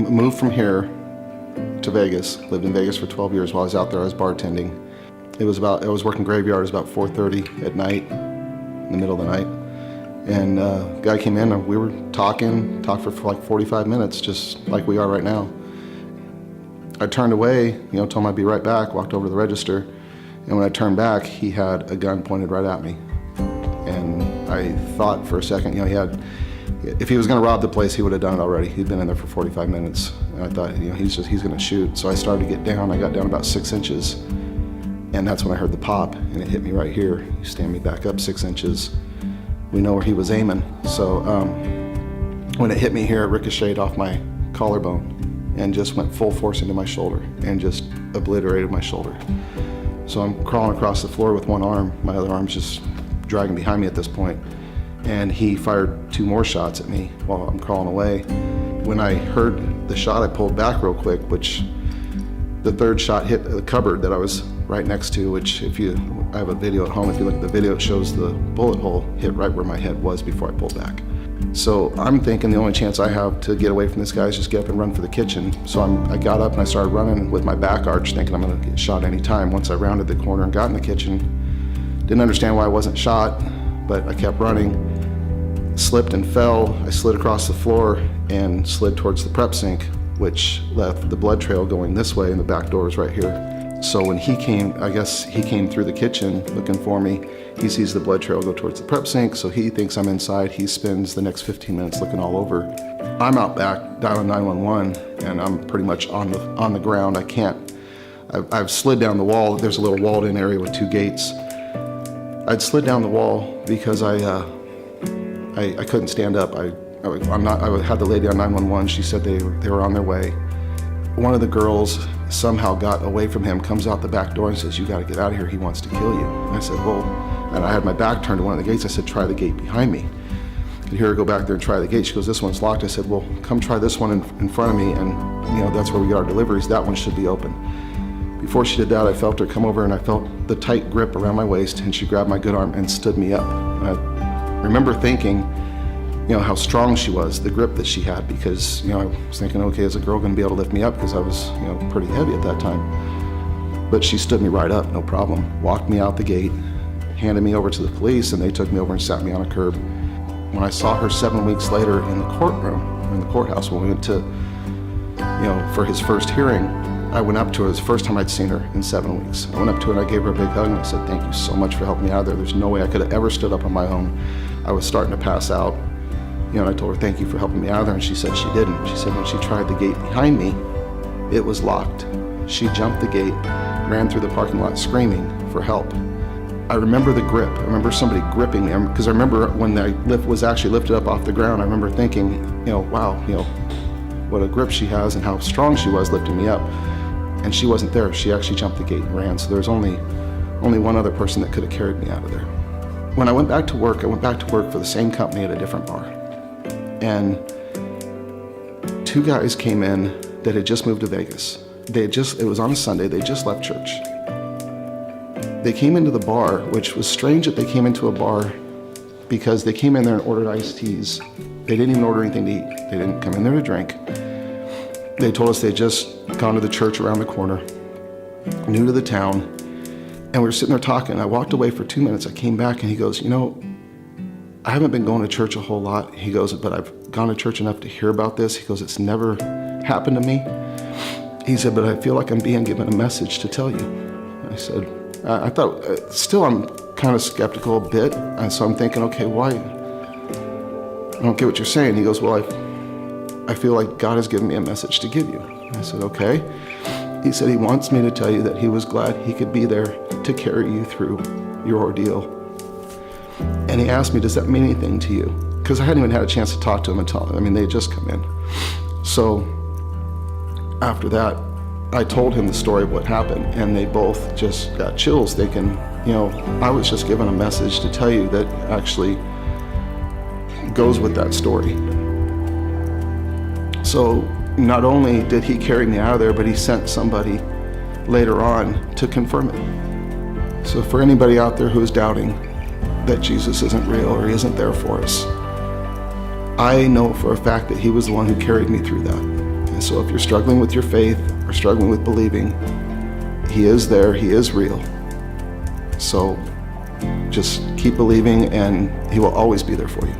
moved from here to Vegas, lived in Vegas for 12 years. While I was out there, I was bartending. I was working graveyard. It was about 4:30 at night, in the middle of the night. And a guy came in and we were talked for like 45 minutes, just like we are right now. I turned away, told him I'd be right back, walked over to the register. And when I turned back, he had a gun pointed right at me. And I thought for a second, if he was gonna rob the place, he would have done it already. He'd been in there for 45 minutes. And I thought, he's gonna shoot. So I started to get down. I got down about 6 inches. And that's when I heard the pop, and it hit me right here. You stand me back up 6 inches. We know where he was aiming. So when it hit me here, it ricocheted off my collarbone and just went full force into my shoulder and just obliterated my shoulder. So I'm crawling across the floor with one arm. My other arm's just dragging behind me at this point. And he fired 2 more shots at me while I'm crawling away. When I heard the shot, I pulled back real quick, which the third shot hit the cupboard that I was right next to, which I have a video at home. If you look at the video, it shows the bullet hole hit right where my head was before I pulled back. So I'm thinking the only chance I have to get away from this guy is just get up and run for the kitchen. So I got up and I started running with my back arched, thinking I'm gonna get shot any time. Once I rounded the corner and got in the kitchen, didn't understand why I wasn't shot, but I kept running, slipped and fell. I slid across the floor and slid towards the prep sink, which left the blood trail going this way, and the back door is right here. So when he came, I guess he came through the kitchen looking for me. He sees the blood trail go towards the prep sink, so he thinks I'm inside. He spends the next 15 minutes looking all over. I'm out back dialing 911, and I'm pretty much on the ground. I've slid down the wall. There's a little walled-in area with 2 gates. I'd slid down the wall because I couldn't stand up. I had the lady on 911. She said they were on their way. One of the girls somehow got away from him, comes out the back door and says, "You got to get out of here. He wants to kill you." And I said, "Well," and I had my back turned to one of the gates. I said, "Try the gate behind me." I could hear her go back there and try the gate. She goes, "This one's locked." I said, "Well, come try this one in front of me, and that's where we get our deliveries. That one should be open." Before she did that, I felt her come over, and I felt the tight grip around my waist, and she grabbed my good arm and stood me up. And I remember thinking, how strong she was, the grip that she had, because, I was thinking, okay, is a girl gonna be able to lift me up? Because I was, pretty heavy at that time. But she stood me right up, no problem. Walked me out the gate, handed me over to the police, and they took me over and sat me on a curb. When I saw her 7 weeks later in the courtroom, in the courthouse, when we went to, for his first hearing, I went up to her. It was the first time I'd seen her in 7 weeks. I went up to her and I gave her a big hug and I said, "Thank you so much for helping me out of there. There's no way I could have ever stood up on my own. I was starting to pass out." And I told her, "Thank you for helping me out of there," and she said she didn't. She said when she tried the gate behind me, it was locked. She jumped the gate, ran through the parking lot screaming for help. I remember the grip. I remember somebody gripping me, because I remember when the lift was actually lifted up off the ground, I remember thinking, wow, what a grip she has and how strong she was lifting me up. And she wasn't there. She actually jumped the gate and ran, so there's only one other person that could have carried me out of there. When I went back to work, for the same company at a different bar. And 2 guys came in that had just moved to Vegas. It was on a Sunday, they just left church. They came into the bar, which was strange that they came into a bar because they came in there and ordered iced teas. They didn't even order anything to eat. They didn't come in there to drink. They told us they'd just gone to the church around the corner, new to the town, and we were sitting there talking. I walked away for 2 minutes. I came back and he goes, "I haven't been going to church a whole lot." He goes, "But I've gone to church enough to hear about this." He goes, "It's never happened to me." He said, "But I feel like I'm being given a message to tell you." I said, I thought, still I'm kind of skeptical a bit. And so I'm thinking, okay, why? I don't get what you're saying. He goes, "Well, I feel like God has given me a message to give you." I said, "Okay." He said he wants me to tell you that he was glad he could be there to carry you through your ordeal. And he asked me, "Does that mean anything to you?" Because I hadn't even had a chance to talk to him until, they had just come in. So after that, I told him the story of what happened, and they both just got chills thinking, I was just given a message to tell you that actually goes with that story. So not only did he carry me out of there, but he sent somebody later on to confirm it. So for anybody out there who is doubting that Jesus isn't real or he isn't there for us, I know for a fact that he was the one who carried me through that. And so if you're struggling with your faith or struggling with believing, He is there, He is real. So just keep believing, and He will always be there for you.